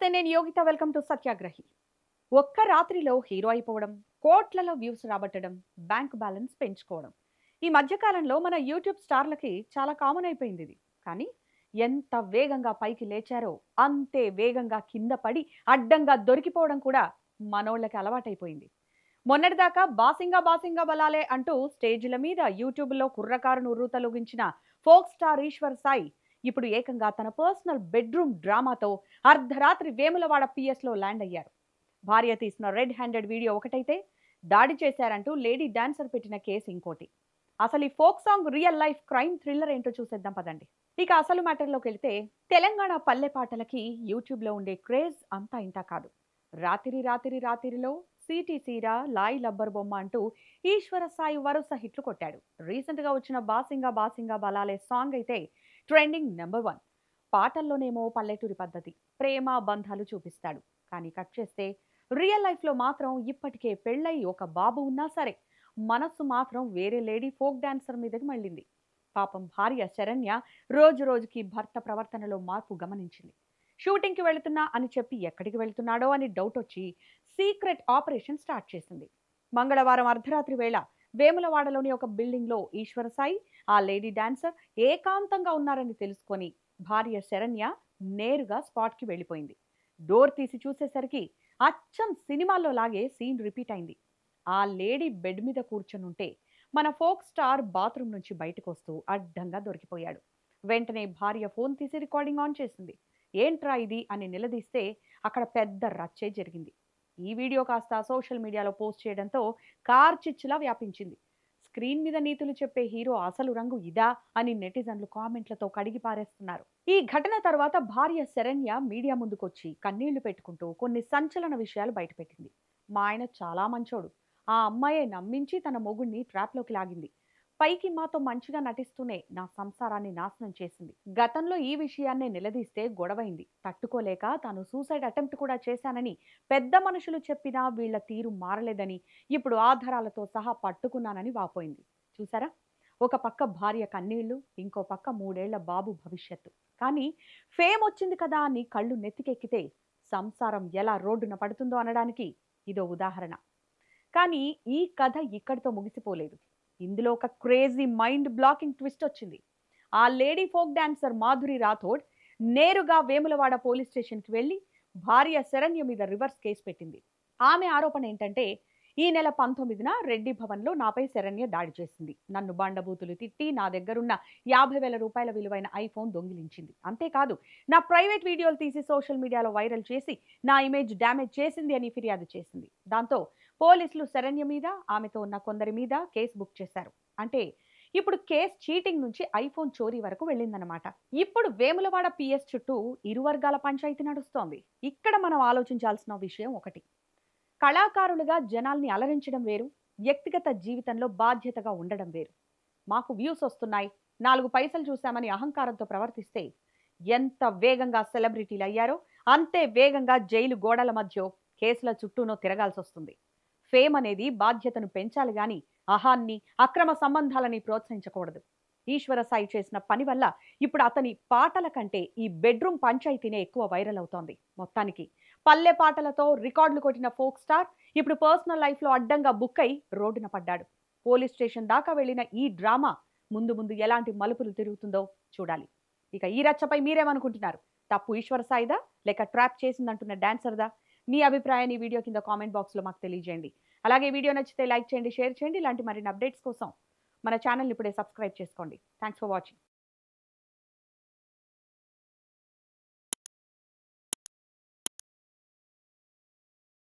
నమస్తే, నేను Yogita. Welcome to సత్యాగ్రహి. ఒక్క రాత్రిలో హీరో అయిపోవడం, కోట్లలో వ్యూస్ రాబట్టడం, బ్యాంక్ బ్యాలెన్స్ పెంచుకోవడం, ఈ మధ్యకాలంలో మన యూట్యూబ్ స్టార్లకి చాలా కామన్ అయిపోయింది ఇది. కానీ ఎంత వేగంగా పైకి లేచారో అంతే వేగంగా కింద పడి అడ్డంగా దొరికిపోవడం కూడా మనోళ్ళకి అలవాటైపోయింది. మొన్నటిదాకా బాసింగా బాసింగా బలాలే అంటూ స్టేజ్ల మీద యూట్యూబ్లో కుర్రకారును ఉర్రూతలూగించిన ఫోక్ స్టార్ ఈశ్వర్ సాయి ఇప్పుడు ఏకంగా తన పర్సనల్ బెడ్రూమ్ డ్రామాతో అర్ధరాత్రి వేములవాడ పిఎస్లో ల్యాండ్ అయ్యారు. భార్య తీసిన రెడ్ హ్యాండెడ్ వీడియో ఒకటైతే, దాడి చేశారంటూ లేడీ డాన్సర్ పెట్టిన కేసు ఇంకోటి. అసలు ఈ folk song real life crime thriller ఏంటో చూసేద్దాం పదండి. ఇక అసలు మ్యాటర్లోకి వెళ్తే, తెలంగాణ పల్లె పాటలకి యూట్యూబ్లో ఉండే క్రేజ్ అంతా ఇంతా కాదు. రాత్రిలో సిటీసీరా, లాయి లబ్బర్ బొమ్మ అంటూ ఈశ్వర సాయి వరుస హిట్లు కొట్టాడు. రీసెంట్గా వచ్చిన బాసింగా బాసింగా బలాలే సాంగ్ అయితే ట్రెండింగ్ నెంబర్ 1. పాటల్లోనేమో పల్లెటూరి పద్ధతి, ప్రేమ బంధాలు చూపిస్తాడు. కానీ కట్ చేస్తే రియల్ లైఫ్లో మాత్రం ఇప్పటికే పెళ్ళై ఒక బాబు ఉన్నా సరే మనస్సు మాత్రం వేరే లేడీ ఫోక్ డాన్సర్ మీదకి మళ్ళింది. పాపం భార్య శరణ్య రోజు రోజుకి భర్త ప్రవర్తనలో మార్పు గమనించింది. షూటింగ్కి వెళుతున్నా అని చెప్పి ఎక్కడికి వెళ్తున్నాడో అని డౌట్ వచ్చి సీక్రెట్ ఆపరేషన్ స్టార్ట్ చేసింది. మంగళవారం అర్ధరాత్రి వేళ వేములవాడలోని ఒక బిల్డింగ్లో ఈశ్వర సాయి, ఆ లేడీ డాన్సర్ ఏకాంతంగా ఉన్నారని తెలుసుకొని భార్య శరణ్య నేరుగా స్పాట్కి వెళ్ళిపోయింది. డోర్ తీసి చూసేసరికి అచ్చం సినిమాల్లో లాగే సీన్ రిపీట్ అయింది. ఆ లేడీ బెడ్ మీద కూర్చొనుంటే మన ఫోక్ స్టార్ బాత్రూమ్ నుంచి బయటకు వస్తూ అడ్డంగా దొరికిపోయాడు. వెంటనే భార్య ఫోన్ తీసి రికార్డింగ్ ఆన్ చేసింది. ఏంట్రా ఇది అని నిలదీస్తే అక్కడ పెద్ద రచ్చే జరిగింది. ఈ వీడియో కాస్త సోషల్ మీడియాలో పోస్ట్ చేయడంతో కార్చిచ్చులా వ్యాపించింది. స్క్రీన్ మీద నీతులు చెప్పే హీరో అసలు రంగు ఇదా అని నెటిజన్లు కామెంట్లతో కడిగి పారేస్తున్నారు. ఈ ఘటన తర్వాత భార్య శరణ్య మీడియా ముందుకొచ్చి కన్నీళ్లు పెట్టుకుంటూ కొన్ని సంచలన విషయాలు బయటపెట్టింది. మా ఆయన చాలా మంచోడు, ఆ అమ్మాయే నమ్మించి తన మొగుడిని ట్రాప్లోకి లాగింది. పైకి మాతో మంచిగా నటిస్తూనే నా సంసారాన్ని నాశనం చేసింది. గతంలో ఈ విషయాన్నే నిలదీస్తే గొడవైంది. తట్టుకోలేక తాను సూసైడ్ అటెంప్ట్ కూడా చేశానని పెద్ద మనుషులు చెప్పినా వీళ్ల తీరు మారలేదని ఇప్పుడు ఆధారాలతో సహా పట్టుకున్నానని వాపోయింది. చూసారా, ఒక పక్క భార్య కన్నీళ్లు, ఇంకో పక్క 3 ఏళ్ల బాబు భవిష్యత్తు. కానీ ఫేమ్ వచ్చింది కదా అని కళ్ళు నెత్తికెక్కితే సంసారం ఎలా రోడ్డున పడుతుందో అనడానికి ఇదో ఉదాహరణ. కానీ ఈ కథ ఇక్కడితో ముగిసిపోలేదు. ఇందులో ఒక క్రేజీ మైండ్ బ్లాకింగ్ ట్విస్ట్ వచ్చింది. ఆ lady folk dancer Madhuri Rathod నేరుగా వేములవాడ పోలీస్ స్టేషన్కి వెళ్ళి భార్య శరణ్య మీద రివర్స్ కేసు పెట్టింది. ఆమె ఆరోపణ ఏంటంటే, ఈ నెల 19న రెడ్డి భవన్లో నాపై శరణ్య దాడి చేసింది. నన్ను బండబూతులు తిట్టి నా దగ్గరున్న 50,000 రూపాయల విలువైన ఐఫోన్ దొంగిలించింది. అంతేకాదు, నా ప్రైవేట్ వీడియోలు తీసి సోషల్ మీడియాలో వైరల్ చేసి నా ఇమేజ్ డ్యామేజ్ చేసింది అని ఫిర్యాదు చేసింది. దాంతో పోలీసులు శరణ్య మీద, ఆమెతో ఉన్న కొందరి మీద కేసు బుక్ చేశారు. అంటే ఇప్పుడు కేసు చీటింగ్ నుంచి ఐఫోన్ చోరీ వరకు వెళ్ళిందన్నమాట. ఇప్పుడు వేములవాడ పిఎస్ చుట్టూ ఇరు వర్గాల పంచాయతీ నడుస్తోంది. ఇక్కడ మనం ఆలోచించాల్సిన విషయం ఒకటి. కళాకారులుగా జనాల్ని అలరించడం వేరు, వ్యక్తిగత జీవితంలో బాధ్యతగా ఉండడం వేరు. మాకు వ్యూస్ వస్తున్నాయి, 4 పైసలు చూశామని అహంకారంతో ప్రవర్తిస్తే ఎంత వేగంగా సెలబ్రిటీలు అయ్యారో అంతే వేగంగా జైలు గోడల మధ్య కేసుల చుట్టూనో తిరగాల్సి వస్తుంది. ఫేమ్ అనేది బాధ్యతను పెంచాలి గాని అహాన్ని, అక్రమ సంబంధాలని ప్రోత్సహించకూడదు. ఈశ్వర సాయి చేసిన పని వల్ల ఇప్పుడు అతని పాటల కంటే ఈ బెడ్రూమ్ పంచాయతీనే ఎక్కువ వైరల్ అవుతోంది. మొత్తానికి పల్లె పాటలతో రికార్డులు కొట్టిన ఫోక్ స్టార్ ఇప్పుడు పర్సనల్ లైఫ్లో అడ్డంగా బుక్ అయి రోడ్డున పడ్డాడు. పోలీస్ స్టేషన్ దాకా వెళ్లిన ఈ డ్రామా ముందు ముందు ఎలాంటి మలుపులు తిరుగుతుందో చూడాలి. ఇక ఈ రచ్చపై మీరేమనుకుంటున్నారు? తప్పు ఈశ్వర సాయిదా, లేక ట్రాప్ చేసిందంటున్న డాన్సర్దా? మీ అభిప్రాయాన్ని వీడియో కింద కామెంట్ బాక్స్లో మాకు తెలియజేయండి. అలాగే వీడియో నచ్చితే లైక్ చేయండి, షేర్ చేయండి. ఇలాంటి మరిన్ని అప్డేట్స్ కోసం మన ఛానల్ ఇప్పుడే సబ్స్క్రైబ్ చేసుకోండి. Thanks for watching.